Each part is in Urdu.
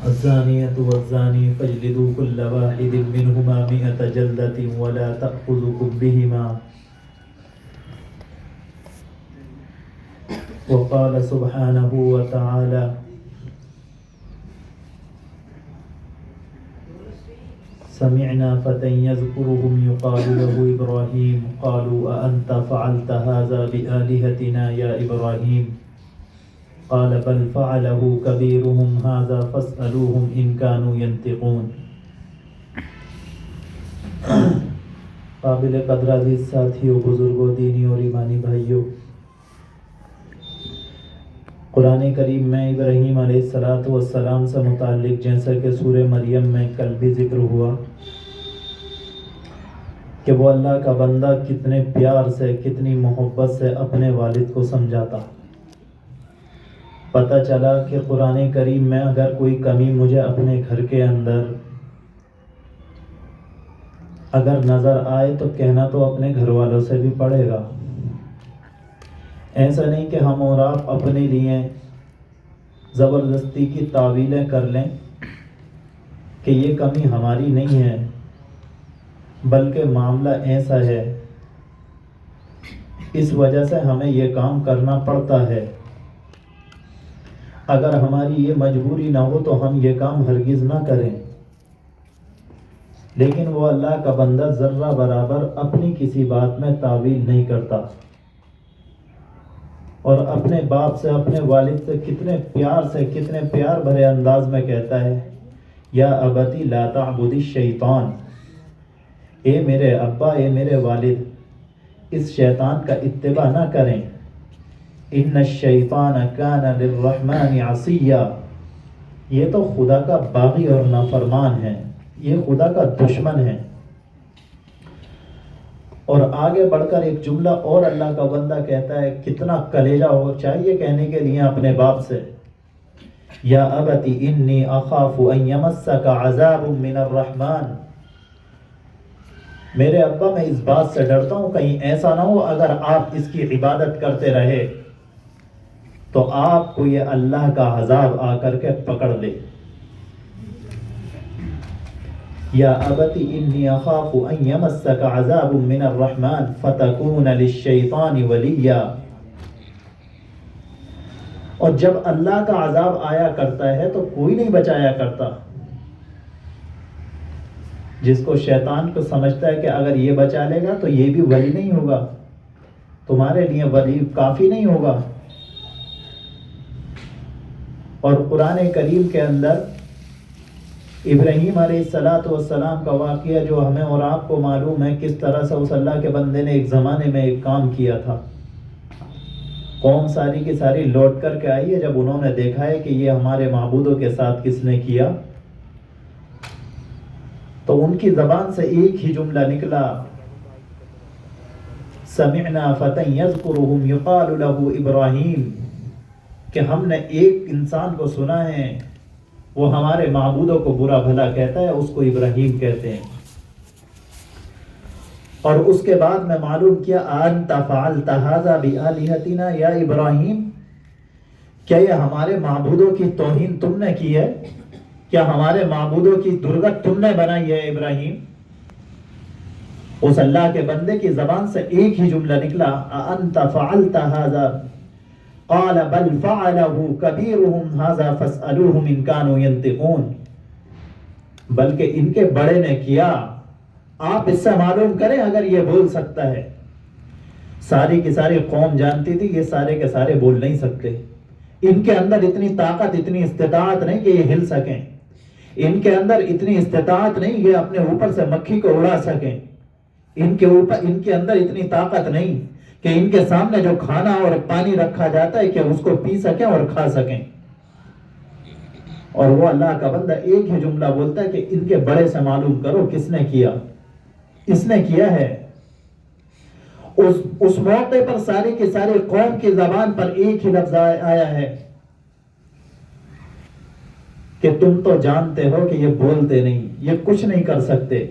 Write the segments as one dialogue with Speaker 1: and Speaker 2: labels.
Speaker 1: الزانية والزاني فاجلدوا كل واحد منهما 100 جلدة ولا تأخذكم بهما. وقال سبحانه وتعالى: سمعنا فتى يذكرهم يقال له إبراهيم قالوا أأنت فعلت هذا بآلهتنا يا إبراهيم قال بل فعله كبيرهم هذا فاسألوهم إن كانوا ينطقون. قابل قدر عزیز ساتھیوں، بزرگوں، دینی اور ایمانی بھائیوں، قرآن کریم میں ابراہیم علیہ السلام سے متعلق جیسا کہ سورہ مریم میں کل بھی ذکر ہوا کہ وہ اللہ کا بندہ کتنے پیار سے، کتنی محبت سے اپنے والد کو سمجھاتا. پتہ چلا کہ قرآن کریم میں اگر کوئی کمی مجھے اپنے گھر کے اندر اگر نظر آئے تو کہنا تو اپنے گھر والوں سے بھی پڑے گا. ایسا نہیں کہ ہم اور آپ اپنے لیے زبردستی کی تعویلیں کر لیں کہ یہ کمی ہماری نہیں ہے، بلکہ معاملہ ایسا ہے، اس وجہ سے ہمیں یہ کام کرنا پڑتا ہے. اگر ہماری یہ مجبوری نہ ہو تو ہم یہ کام ہرگز نہ کریں. لیکن وہ اللہ کا بندہ ذرہ برابر اپنی کسی بات میں تعویل نہیں کرتا، اور اپنے باپ سے، اپنے والد سے کتنے پیار بھرے انداز میں کہتا ہے: یا ابتی لا تعبد الشیطان، اے میرے ابا، اے میرے والد، اس شیطان کا اتباع نہ کریں. ان الشیطان کان للرحمن عصیا، یہ تو خدا کا باغی اور نافرمان ہے، یہ خدا کا دشمن ہے. اور آگے بڑھ کر ایک جملہ اور اللہ کا بندہ کہتا ہے، کتنا کلیجہ ہو چاہیے کہنے کے لیے اپنے باپ سے: یا ابتی انی اخاف ان یمسک عذاب من الرحمن، میرے ابا میں اس بات سے ڈرتا ہوں کہیں ایسا نہ ہو اگر آپ اس کی عبادت کرتے رہے تو آپ کو یہ اللہ کا عذاب آ کر کے پکڑ لے. یا ابتی انی اخاف ان یمسک عذاب من الرحمن فتکون للشیطان ولیا. اور جب اللہ کا عذاب آیا کرتا ہے تو کوئی نہیں بچایا کرتا. جس کو شیطان کو سمجھتا ہے کہ اگر یہ بچا لے گا تو یہ بھی ولی نہیں ہوگا، تمہارے لیے ولی کافی نہیں ہوگا. اور قرآن کریم کے اندر ابراہیم علیہ السلام کا واقعہ جو ہمیں اور آپ کو معلوم ہے، کس طرح سے اس اللہ کے بندے نے ایک زمانے میں ایک کام کیا تھا. قوم ساری کی ساری لوٹ کر کے آئی ہے جب انہوں نے دیکھا ہے کہ یہ ہمارے معبودوں کے ساتھ کس نے کیا، تو ان کی زبان سے ایک ہی جملہ نکلا: سمعنا فتى يذكرهم يقال له ابراہیم، کہ ہم نے ایک انسان کو سنا ہے وہ ہمارے معبودوں کو برا بھلا کہتا ہے، اس کو ابراہیم کہتے ہیں. اور اس کے بعد میں معلوم کیا: انت فعلت هذا بآلهتنا یا ابراہیم، کیا یہ ہمارے معبودوں کی توہین تم نے کی ہے؟ کیا ہمارے معبودوں کی درگت تم نے بنائی ہے ابراہیم؟ اس اللہ کے بندے کی زبان سے ایک ہی جملہ نکلا: انت فعلت هذا قال بل فعله كبيرهم هذا فاسألوهم إن كانوا ينطقون. بلکہ ان کے بڑے نے کیا، آپ اس سے معلوم کریں اگر یہ بول سکتا ہے. ساری کی ساری قوم جانتی تھی یہ سارے کے سارے بول نہیں سکتے، ان کے اندر اتنی طاقت، اتنی استطاعت نہیں کہ یہ ہل سکیں، ان کے اندر اتنی استطاعت نہیں یہ اپنے اوپر سے مکھی کو اڑا سکیں، ان کے اندر اتنی طاقت نہیں کہ ان کے سامنے جو کھانا اور پانی رکھا جاتا ہے کہ اس کو پی سکیں اور کھا سکیں. اور وہ اللہ کا بندہ ایک ہی جملہ بولتا ہے کہ ان کے بڑے سے معلوم کرو کس نے کیا. اس نے کیا ہے. اس موقع پر ساری کی ساری قوم کی زبان پر ایک ہی لفظ آیا ہے کہ تم تو جانتے ہو کہ یہ بولتے نہیں، یہ کچھ نہیں کر سکتے،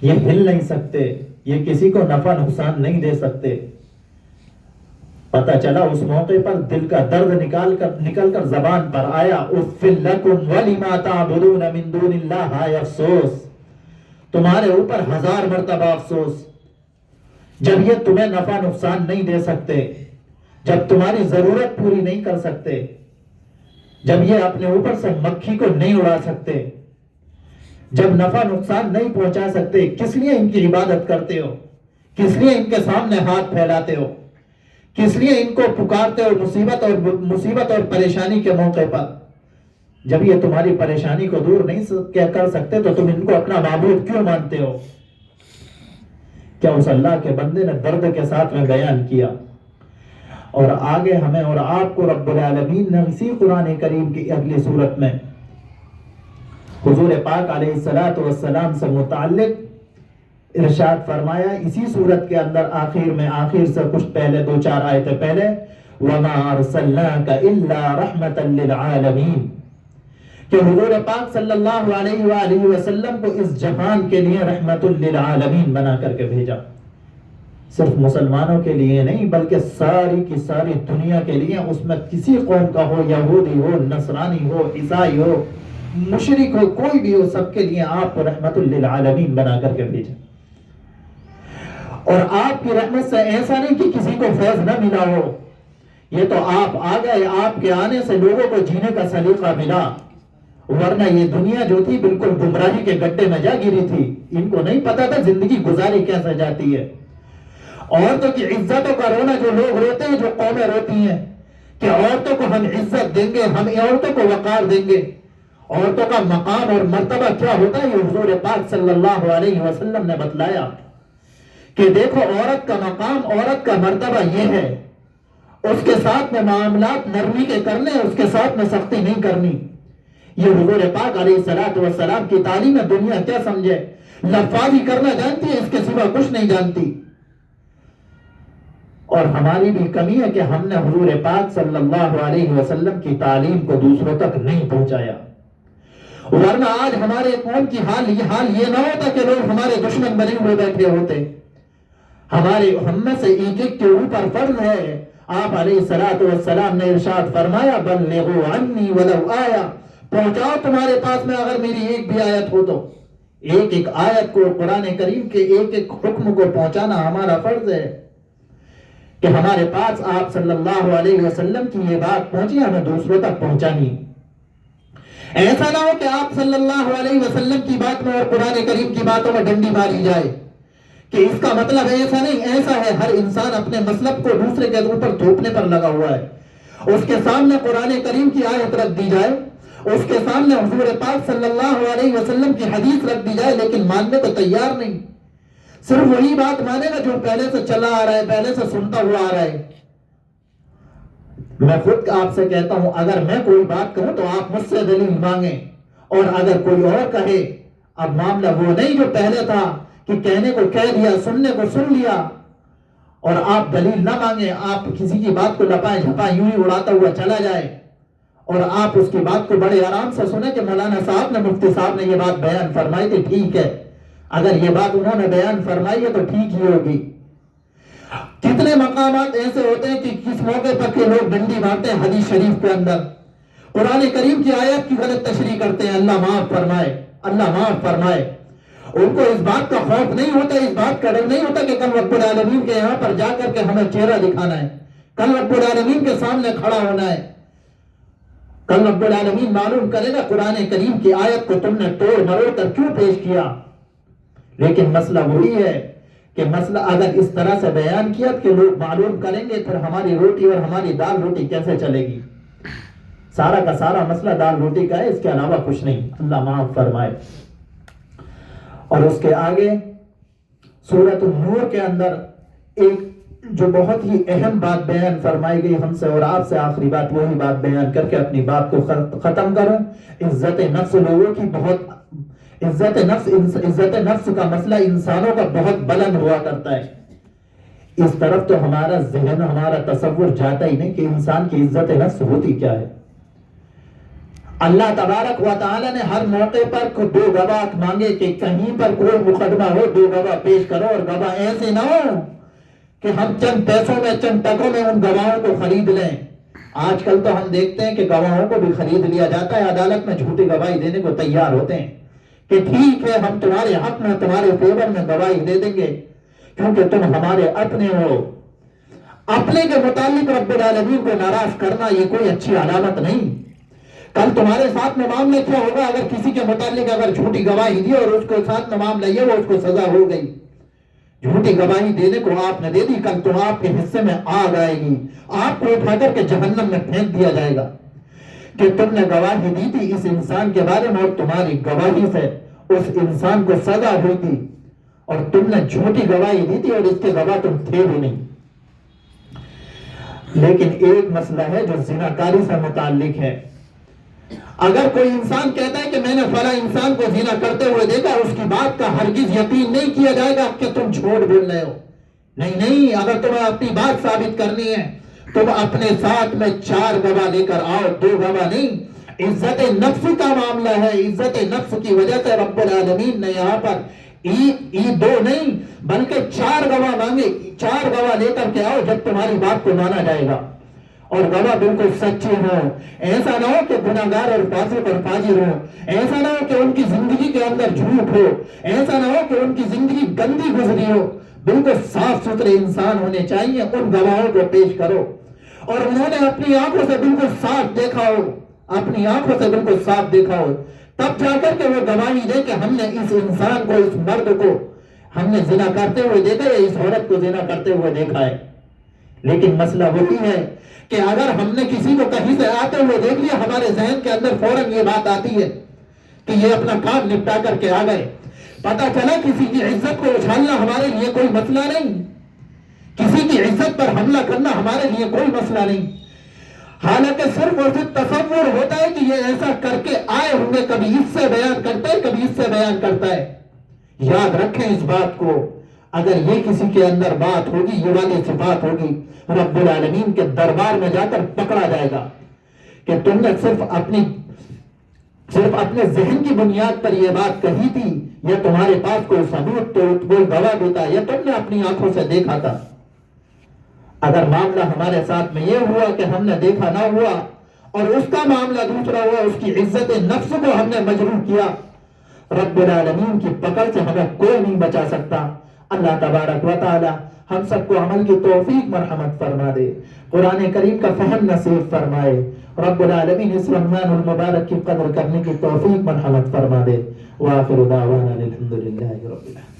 Speaker 1: یہ ہل نہیں سکتے، یہ کسی کو نفع نقصان نہیں دے سکتے. پتہ چلا اس موقع پر دل کا درد نکل کر زبان پر آیا، اف لکم ولما تعبدون من دون اللہ، ہائے افسوس تمہارے اوپر 1000 مرتبہ افسوس، جب یہ تمہیں نفع نقصان نہیں دے سکتے، جب تمہاری ضرورت پوری نہیں کر سکتے، جب یہ اپنے اوپر سے مکھی کو نہیں اڑا سکتے، جب نفع نقصان نہیں پہنچا سکتے، کس لیے ان کی عبادت کرتے ہو؟ کس لیے ان کے سامنے ہاتھ پھیلاتے ہو؟ کس لیے ان کو پکارتے ہو مصیبت اور پریشانی کے موقع پر؟ جب یہ تمہاری پریشانی کو دور نہیں کر سکتے تو تم ان کو اپنا معبود کیوں مانتے ہو؟ کیا اس اللہ کے بندے نے درد کے ساتھ میں بیان کیا؟ اور آگے ہمیں اور آپ کو رب العالمین نے اسی قرآن کریم کی اگلی صورت میں حضور پاک علیہ السلام سے متعلق ارشاد فرمایا، اسی صورت کے اندر آخر سے کچھ پہلے 2-4 آیتیں پہلے، وَمَا أَرْسَلْنَاكَ إِلَّا رَحْمَةً لِلْعَالَمِينَ، کہ حضور پاک صلی اللہ علیہ وآلہ وسلم کو اس جہان کے لیے رحمت للعالمین بنا کر کے بھیجا، صرف مسلمانوں کے لیے نہیں بلکہ ساری کی ساری دنیا کے لیے، اس میں کسی قوم کا ہو، یہودی ہو، نصرانی ہو، عیسائی ہو، مشرک ہو، کوئی بھی ہو، سب کے لیے آپ کو رحمت للعالمین بنا کر کے بھیجا۔ اور آپ کی رحمت سے ایسا نہیں کہ کسی کو فیض نہ ملا ہو، یہ تو آپ آ گئے، آپ کے آنے سے لوگوں کو جینے کا سلیقہ ملا، ورنہ یہ دنیا جو تھی بالکل گمراہی کے گڈھے میں جا گری تھی، ان کو نہیں پتا تھا زندگی گزاری کیسے جاتی ہے۔ عورتوں کی عزتوں کا رونا جو لوگ روتے ہیں، جو قومیں روتی ہیں کہ عورتوں کو ہم عزت دیں گے، ہم عورتوں کو وقار دیں گے، عورتوں کا مقام اور مرتبہ کیا ہوتا ہے، یہ حضور پاک صلی اللہ علیہ وسلم نے بتلایا کہ دیکھو عورت کا مقام، عورت کا مرتبہ یہ ہے، اس کے ساتھ میں معاملات نرمی کے کرنے، اس کے ساتھ میں سختی نہیں کرنی۔ یہ حضور پاک علیہ السلام کی تعلیم ہے۔ دنیا کیا سمجھے، لفاظی کرنا جانتی ہے، اس کے سوا کچھ نہیں جانتی۔ اور ہماری بھی کمی ہے کہ ہم نے حضور پاک صلی اللہ علیہ وسلم کی تعلیم کو دوسروں تک نہیں پہنچایا، ورنہ آج ہمارے قوم کی حال یہ نہ ہوتا کہ لوگ ہمارے دشمن بنے ہوئے بیٹھے ہوتے۔ ہم میں سے ایک ایک کے اوپر فرض ہے۔ آپ علیہ السلام نے ارشاد فرمایا، بلغوا عنی ولو آیا، پہنچاؤ تمہارے پاس میں اگر میری ایک بھی آیت ہو تو۔ ایک ایک آیت کو، قرآن کریم کے ایک ایک حکم کو پہنچانا ہمارا فرض ہے کہ ہمارے پاس آپ صلی اللہ علیہ وسلم کی یہ بات پہنچی، ہمیں دوسروں تک پہنچانی۔ ایسا نہ ہو کہ آپ صلی اللہ علیہ وسلم کی بات میں اور قرآن کریم کی باتوں میں ڈنڈی ماری جائے کہ اس کا مطلب ایسا نہیں، ایسا ہے۔ ہر انسان اپنے مطلب کو دوسرے کے اوپر تھوپنے پر لگا ہوا ہے۔ اس کے سامنے قرآن کریم کی آیت رکھ دی جائے، اس کے سامنے حضور پاک صلی اللہ علیہ وسلم کی حدیث رکھ دی جائے، لیکن ماننے کو تیار نہیں، صرف وہی بات مانے گا جو پہلے سے چلا آ رہا ہے، پہلے سے سنتا ہوا آ رہا ہے۔ میں خود آپ سے کہتا ہوں، اگر میں کوئی بات کہوں تو آپ مجھ سے دلیل مانگیں، اور اگر کوئی اور کہے، اب معاملہ وہ نہیں جو پہلے تھا کہ کہنے کو کہہ دیا، سننے کو سن لیا، اور آپ دلیل نہ مانگیں، آپ کسی کی بات کو لپائیں جھپائیں یوں ہی اڑاتا ہوا چلا جائے، اور آپ اس کی بات کو بڑے آرام سے سنیں کہ مولانا صاحب نے، مفتی صاحب نے یہ بات بیان فرمائی تھی، ٹھیک ہے، اگر یہ بات انہوں نے بیان فرمائی ہے تو ٹھیک ہی ہوگی۔ کتنے مقامات ایسے ہوتے ہیں کہ کس موقع پر کے لوگ ڈنڈی مارتے ہیں حدیث شریف کے اندر، قرآن کریم کی آیت کی غلط تشریح کرتے ہیں، اللہ معاف فرمائے، اللہ معاف فرمائے۔ ان کو اس بات کا خوف نہیں ہوتا، اس بات کا ڈر نہیں ہوتا کہ کل رب العالمین کے یہاں پر جا کر کے ہمیں چہرہ دکھانا ہے، کل رب العالمین کے سامنے کھڑا ہونا ہے، کل رب العالمین معلوم کرے گا قرآن کریم کی آیت کو تم نے توڑ مروڑ کر کیوں پیش کیا۔ لیکن مسئلہ وہی ہے کہ مسئلہ اگر اس طرح سے بیان کیا کہ لوگ معلوم کریں گے، پھر ہماری روٹی اور ہماری دال روٹی کیسے چلے گی؟ سارا کا سارا مسئلہ دال روٹی کا ہے، اس کے علاوہ کچھ نہیں، اللہ معاف فرمائے۔ اور اس کے آگے سورۃ النور کے اندر ایک جو بہت ہی اہم بات بیان فرمائی گئی ہم سے اور آپ سے، آخری بات وہی بات بیان کر کے اپنی بات کو ختم کروں۔ عزت نفس لوگوں کی بہت، عزت نفس کا مسئلہ انسانوں کا بہت بلند ہوا کرتا ہے۔ اس طرف تو ہمارا ذہن، ہمارا تصور جاتا ہی نہیں کہ انسان کی عزت نفس ہوتی کیا ہے۔ اللہ تبارک و تعالی نے ہر موقع پر 2 گواہ مانگے کہ کہیں پر کوئی مقدمہ ہو 2 گواہ پیش کرو، اور گواہ ایسے نہ ہو کہ ہم چند پیسوں میں چند ٹکوں میں ان گواہوں کو خرید لیں. آج کل تو ہم دیکھتے ہیں کہ گواہوں کو بھی خرید لیا جاتا ہے, عدالت میں جھوٹی گواہی دینے کو تیار ہوتے ہیں کہ ٹھیک ہے ہم تمہارے حق میں تمہارے فیور میں گواہی دے دیں گے کیونکہ تم ہمارے اپنے ہو. اپنے کے متعلق رب العالمین کو ناراض کرنا یہ کوئی اچھی علامت نہیں. کل تمہارے ساتھ میں معاملہ کیا ہوگا اگر کسی کے متعلق اگر جھوٹی گواہی دی اور اس کو ساتھ میں معاملہ یہ وہ اس کو سزا ہو گئی. جھوٹی گواہی دینے کو آپ نے دے دی, کل تو آپ کے حصے میں آگ آئے گی, آپ کو اٹھا کر کے جہنم میں پھینک دیا جائے گا کہ تم نے گواہی دی تھی اس انسان کے بارے میں اور تمہاری گواہی سے اس انسان کو سزا ہوئی تھی اور تم نے جھوٹی گواہی دی تھی اور اس کے گواہ تم تھے بھی نہیں. لیکن ایک مسئلہ ہے جو زناکاری سے متعلق ہے. اگر کوئی انسان کہتا ہے کہ میں نے فلاں انسان کو زنا کرتے ہوئے دیکھا, اس کی بات کا ہرگز یقین نہیں کیا جائے گا کہ تم جھوٹ بول رہے ہو. نہیں, اگر تمہیں اپنی بات ثابت کرنی ہے تم اپنے ساتھ میں 4 گواہ لے کر آؤ, 2 گواہ نہیں. عزت نفس کا معاملہ ہے, عزت نفس کی وجہ سے رب العالمین نے یہاں پر 2 نہیں بلکہ 4 گواہ مانگے. 4 گواہ لے کر کے آؤ جب تمہاری بات کو مانا جائے گا اور گواہ بالکل سچے ہوں. ایسا نہ ہو کہ گناہگار اور فاسق اور فاجر ہوں, ایسا نہ ہو کہ ان کی زندگی کے اندر جھوٹ ہو, ایسا نہ ہو کہ ان کی زندگی گندی گزری ہو. بالکل صاف ستھرے انسان ہونے چاہیے. ان گواہوں کو پیش کرو اور انہوں نے اپنی آنکھوں سے بالکل صاف دیکھا ہو, اپنی آنکھوں سے بالکل صاف دیکھا ہو, تب جا کر کے وہ گواہی دے کہ ہم نے اس انسان کو, اس مرد کو ہم نے زنا کرتے ہوئے دیکھا یا اس عورت کو زنا کرتے ہوئے دیکھا ہے. لیکن مسئلہ وہی ہے کہ اگر ہم نے کسی کو کہیں سے آتے ہوئے دیکھ لیا, ہمارے ذہن کے اندر فوراً یہ بات آتی ہے کہ یہ اپنا کام نپٹا کر کے آ گئے. پتا چلا کسی کی عزت کو اچھالنا ہمارے لیے کوئی مسئلہ نہیں, کسی کی عزت پر حملہ کرنا ہمارے لیے کوئی مسئلہ نہیں. حالانکہ صرف اور صرف تصور ہوتا ہے کہ یہ ایسا کر کے آئے ہوں گے, کبھی اس سے بیان کرتا ہے کبھی اس سے بیان کرتا ہے. یاد رکھیں اس بات کو, اگر یہ کسی کے اندر بات ہوگی, یہ والی صفات ہوگی, رب العالمین کے دربار میں جا کر پکڑا جائے گا کہ تم نے صرف اپنے ذہن کی بنیاد پر یہ بات کہی تھی یا تمہارے پاس کوئی ثبوت تو کوئی گواہ دیتا یا تم نے اپنی آنکھوں سے دیکھا تھا. اگر معاملہ ہمارے ساتھ میں یہ ہوا کہ ہم نے دیکھا نہ ہوا اور اس کا معاملہ دوسرا ہوا, اس کی عزت نفس کو ہم نے مجروح کیا, رب العالمین کی پکڑ سے ہمیں کوئی نہیں بچا سکتا. اللہ تبارک و تعالی ہم سب کو عمل کی توفیق مرحمت فرما دے, قرآن کریم کا فہم نصیب فرمائے. رب العالمین اس رمضان المبارک کی قدر کرنے کی توفیق مرحمت فرما دے. وآخر دعوانا الحمدللہ رب العالمین.